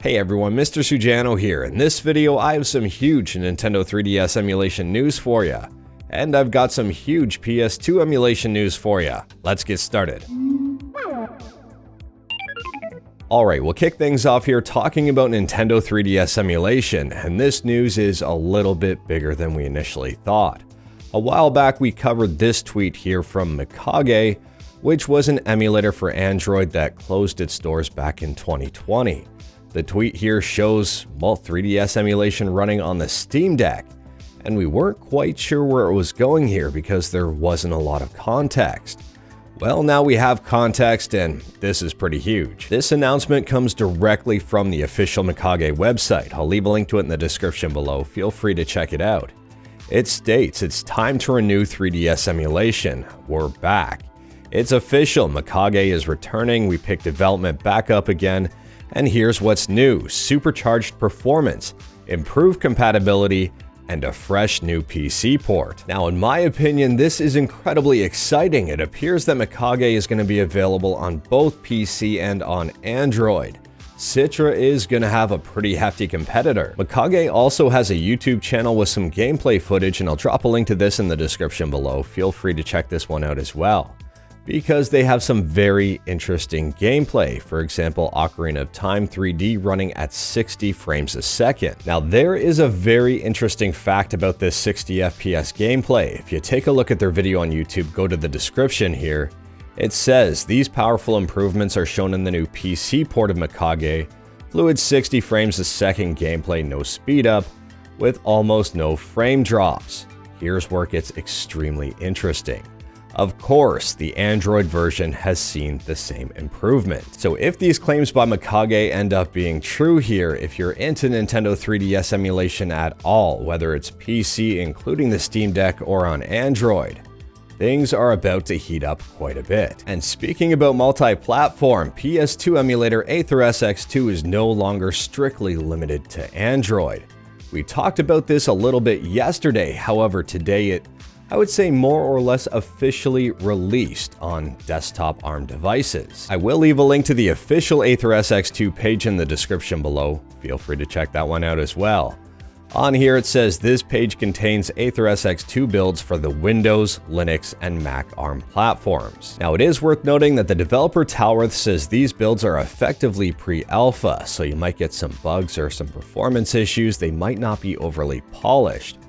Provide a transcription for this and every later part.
Hey everyone, Mr. Sujano here. In this video, I have some huge Nintendo 3DS emulation news for ya. And I've got some huge PS2 emulation news for ya. Let's get started. Alright, we'll kick things off here talking about Nintendo 3DS emulation, and this news is a little bit bigger than we initially thought. A while back we covered this tweet here from Mikage, which was an emulator for Android that closed its doors back in 2020. The tweet here shows, 3DS emulation running on the Steam Deck, and we weren't quite sure where it was going here because there wasn't a lot of context. Well, now we have context, and this is pretty huge. This announcement comes directly from the official Mikage website. I'll leave a link to it in the description below. Feel free to check it out. It states it's time to renew 3DS emulation. We're back. It's official. Mikage is returning. We picked development back up again. And here's what's new: supercharged performance, improved compatibility, and a fresh new PC port. Now, in my opinion, this is incredibly exciting. It appears that Mikage is going to be available on both PC and on Android. Citra is going to have a pretty hefty competitor. Mikage also has a YouTube channel with some gameplay footage, and I'll drop a link to this in the description below. Feel free to check this one out as well, because they have some very interesting gameplay. For example, Ocarina of Time 3D running at 60 frames a second. Now, there is a very interesting fact about this 60 FPS gameplay. If you take a look at their video on YouTube, go to the description here. It says these powerful improvements are shown in the new PC port of Mikage. Fluid 60 frames a second gameplay, no speed up, with almost no frame drops. Here's where it gets extremely interesting. Of course, the Android version has seen the same improvement. So if these claims by Mikage end up being true here, if you're into Nintendo 3DS emulation at all, whether it's PC, including the Steam Deck, or on Android, things are about to heat up quite a bit. And speaking about multi-platform, PS2 emulator Aether SX2 is no longer strictly limited to Android. We talked about this a little bit yesterday, however today I would say more or less officially released on desktop ARM devices. I will leave a link to the official Aether SX2 page in the description below. Feel free to check that one out as well. On here it says this page contains Aether SX2 builds for the Windows, Linux, and Mac ARM platforms. Now, it is worth noting that the developer Talworth says these builds are effectively pre-alpha, so you might get some bugs or some performance issues. They might not be overly polished.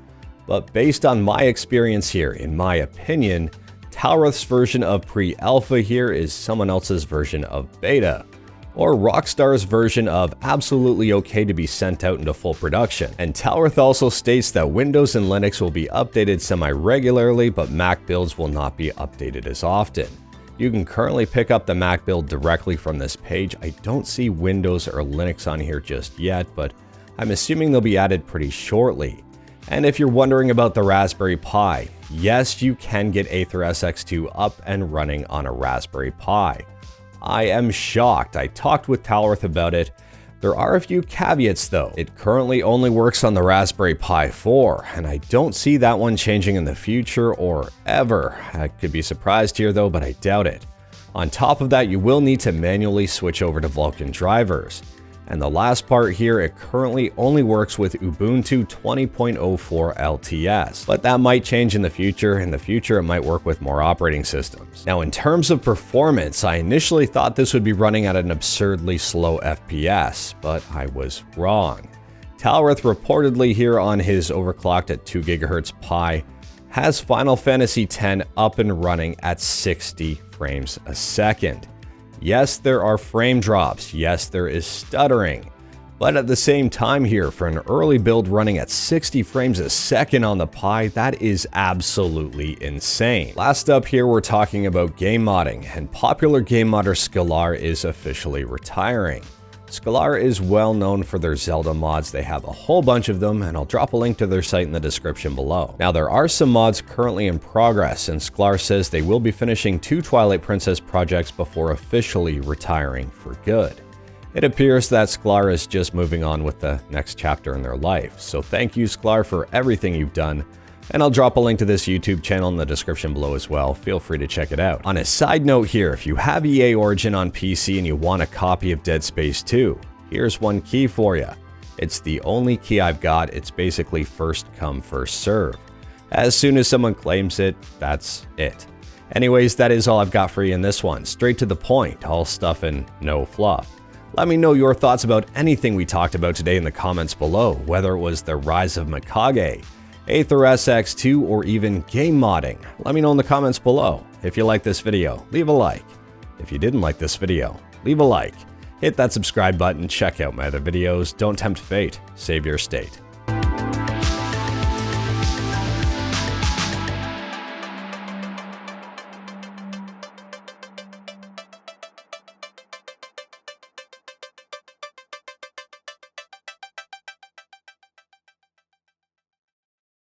But based on my experience here, in my opinion, Talworth's version of pre-alpha here is someone else's version of beta, or Rockstar's version of absolutely okay to be sent out into full production. And Talworth also states that Windows and Linux will be updated semi-regularly, but Mac builds will not be updated as often. You can currently pick up the Mac build directly from this page. I don't see Windows or Linux on here just yet, but I'm assuming they'll be added pretty shortly. And if you're wondering about the Raspberry Pi, yes, you can get Aether SX2 up and running on a Raspberry Pi. I am shocked. I talked with Talworth about it. There are a few caveats though. It currently only works on the Raspberry Pi 4, and I don't see that one changing in the future or ever. I could be surprised here though, but I doubt it. On top of that, you will need to manually switch over to Vulkan drivers. And the last part here, it currently only works with Ubuntu 20.04 LTS, but that might change in the future. In the future, it might work with more operating systems. Now, in terms of performance, I initially thought this would be running at an absurdly slow FPS, but I was wrong. Talworth reportedly here on his overclocked at 2 GHz Pi has Final Fantasy X up and running at 60 frames a second. Yes, there are frame drops. Yes, there is stuttering. But at the same time here, for an early build running at 60 frames a second on the Pi, that is absolutely insane. Last up here, we're talking about game modding, and popular game modder Skilar is officially retiring. Skilar is well known for their Zelda mods. They have a whole bunch of them, and I'll drop a link to their site in the description below. Now, there are some mods currently in progress, and Skilar says they will be finishing 2 Twilight Princess projects before officially retiring for good. It appears that Skilar is just moving on with the next chapter in their life. So thank you, Skilar, for everything you've done. And I'll drop a link to this YouTube channel in the description below as well. Feel free to check it out. On a side note here, if you have EA Origin on PC and you want a copy of Dead Space 2, Here's one key for you. It's the only key I've got. It's basically first come, first serve. As soon as someone claims it, that's it. Anyways, that is all I've got for you in this one. Straight to the point, all stuff and no fluff. Let me know your thoughts about anything we talked about today in the comments below, whether it was the rise of Mikage, Aether SX2, or even game modding. Let me know in the comments below. If you like this video, leave a like. If you didn't like this video, leave a like. Hit that subscribe button, check out my other videos. Don't tempt fate, save your state.